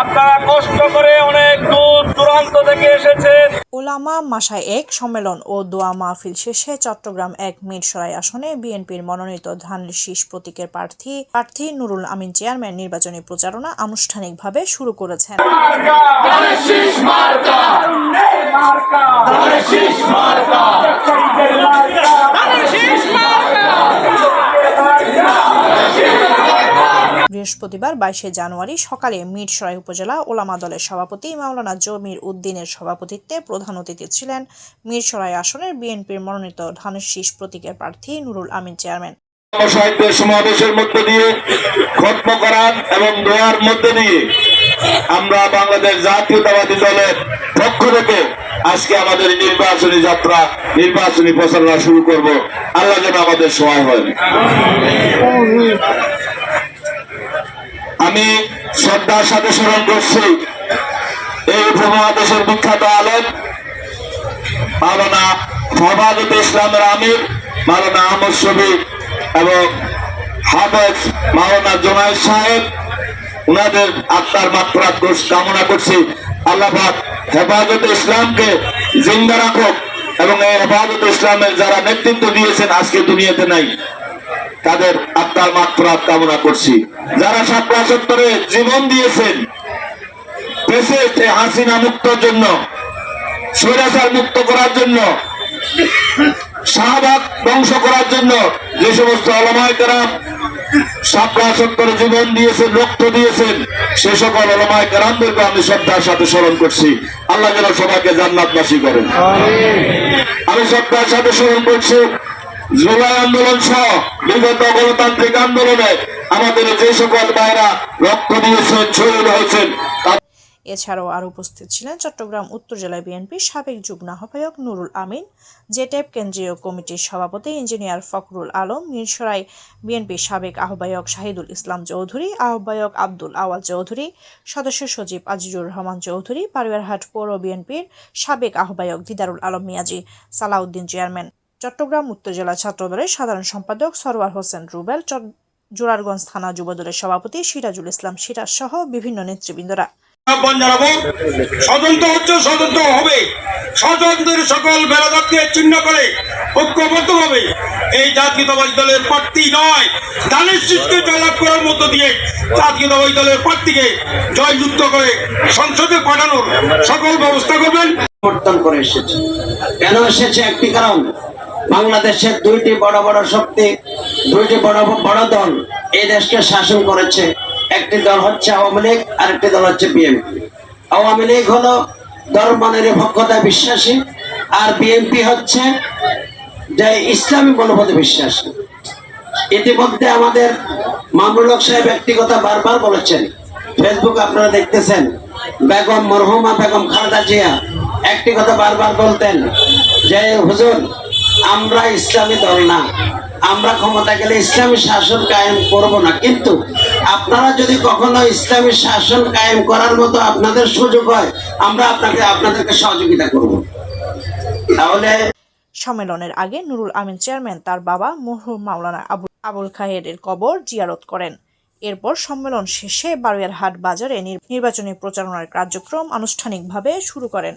আপনারা কষ্ট করে অনেক দূর দূরান্ত থেকে এসেছেন। ওলামা মাশায়েখ সম্মেলন ও দোয়া মাহফিল শেষে চট্টগ্রাম ১ মিরসরাই আসনে বিএনপির মনোনীত ধানের শীষ প্রতীকের প্রার্থী নুরুল আমিন চেয়ারম্যান নির্বাচনী প্রচারণা আনুষ্ঠানিকভাবে শুরু করেছেন। বৃহস্পতিবার ২২শে জানুয়ারি সকালে মিরসরাই উপজেলা ওলামা দলের সভাপতি মাওলানা জমির উদ্দিনের সভাপতিত্বে প্রধান অতিথি ছিলেন মিরসরাই আসনের বিএনপির মনোনীত ধানের শীষ প্রতীকের প্রার্থী নুরুল আমিন চেয়ারম্যান। সমাবেশের মধ্য দিয়ে খতম করার এবং দোয়ার মধ্য দিয়ে আমরা বাংলাদেশ জাতীয়তাবাদী দলের পক্ষ থেকে আজকে আমাদের নির্বাচনী যাত্রা, নির্বাচনী প্রচারণা শুরু করব। আল্লাহ যেন আমাদের সহায় হয়। আমি শ্রদ্ধার সাথে স্মরণ করছি এই উপমহাদেশের বিখ্যাত আলেম মাওলানা হেফাজতে ইসলামের আমির মাওলানা আহমদ শফি এবং হাফেজ মাওলানা জুনায়েদ সাহেব, উনাদের আত্মার মাগফিরাত কামনা করছি। আল্লাহ পাক হেফাজতে ইসলামকে জিন্দা রাখুক এবং এই হেফাজতে ইসলামের যারা নেতৃত্ব দিয়েছেন আজকে দুনিয়াতে নাই, তাদের আত্মার মাগফিরাত কামনা করছি। যারা ৭৭ জীবন দিয়েছেন দেশে হাসিনা মুক্তর জন্য, স্বৈরাচার মুক্ত করার জন্য, শাহবাগ ধ্বংস করার জন্য যে সমস্ত ওলামায়ে কেরাম ৭৭ জীবন দিয়েছেন, রক্ত দিয়েছেন, সে সকল ওলামায়ে কেরামদেরকে আমি শ্রদ্ধার সাথে স্মরণ করছি। আল্লাহ যেন সবাইকে জান্নাতবাসী করেন। আমি শ্রদ্ধার সাথে স্মরণ করছি জুলাই আন্দোলন সহ বিগত গণতান্ত্রিক আন্দোলনে আমাদের যে সকল ভাইরা রক্ত দিয়েছেন, শহীদ হয়েছেন। এছাড়াও আরো উপস্থিত ছিলেন চট্টগ্রাম উত্তর জেলা বিএনপির সাবেক যুগ্ম আহ্বায়ক নুরুল আমিন, জেটেপ কেন্দ্রীয় কমিটির সভাপতি ইঞ্জিনিয়ার ফখরুল আলম, মিরসরাই বিএনপির সাবেক আহ্বায়ক শাহিদুল ইসলাম চৌধুরী, আহ্বায়ক আব্দুল আওয়াল চৌধুরী, সদস্য সচিব আজিজুর রহমান চৌধুরী, বারুয়ারহাট পৌর বিএনপির সাবেক আহ্বায়ক দিদারুল আলম মিয়াজি, সালাউদ্দিন চেয়ারম্যান, চট্টগ্রাম উত্তর জেলা ছাত্রদলের সাধারণ সম্পাদক সরওয়ার হোসেন রুবেল, জোরারগঞ্জ থানা যুবদলের সভাপতি সিরাজুল ইসলাম সিরাজ সহ বিভিন্ন নেতৃবৃন্দরা আহ্বান জানাবো। স্বতন্ত্র হচ্ছে, স্বতন্ত্র হবে, স্বতন্ত্রের সকল বেলাদাতকে চিহ্ন করে ঐক্যবদ্ধভাবে এই জাতীয়তাবাদী দলের প্রার্থী নয় ধানের শীষকে জয়লাভ করার মধ্য দিয়ে জাতীয়তাবাদী দলের প্রার্থীকে জয়যুক্ত করে সংসদে পাঠানোর সকল ব্যবস্থা করবেন। পরিবর্তন করে এসেছে। কেন এসেছে? একটি কারণ, বাংলাদেশের দুইটি বড় বড় শক্তি, দুইটি বড় বড় দল এই দেশকে শাসন করেছে। একটি দল হচ্ছে আওয়ামী লীগ, আরেকটি দল হচ্ছে বিএনপি। আওয়ামী লীগ হলো ধর্মনিরপেক্ষতায় বিশ্বাসী, আর বিএনপি হচ্ছে যে ইসলামী মনোভাবে বিশ্বাসী। ইতিমধ্যে আমাদের মামুনুল হক সাহেব একটি কথা বারবার বলেছেন, ফেসবুক আপনারা দেখতেছেন, বেগম মরহুমা বেগম খালেদা জিয়া একটি কথা বারবার বলতেন যে হুজুর, আমরা ইসলামী দল না, আমরা ক্ষমতা গেলে ইসলামী শাসন কায়েম করব না, কিন্তু আপনারা যদি কখনো ইসলামী শাসন কায়েম করার মতো আপনাদের সুযোগ হয়, আমরা আপনাদেরকে সহযোগিতা করব। তাহলে সম্মেলনের আগে নুরুল আমিন চেয়ারম্যান তার বাবা মরহুম মাওলানা আবুল খায়েরের কবর জিয়ারত করেন। এরপর সম্মেলন শেষে বারুয়ারহাট বাজারে নির্বাচনী প্রচারণার কার্যক্রম আনুষ্ঠানিকভাবে শুরু করেন।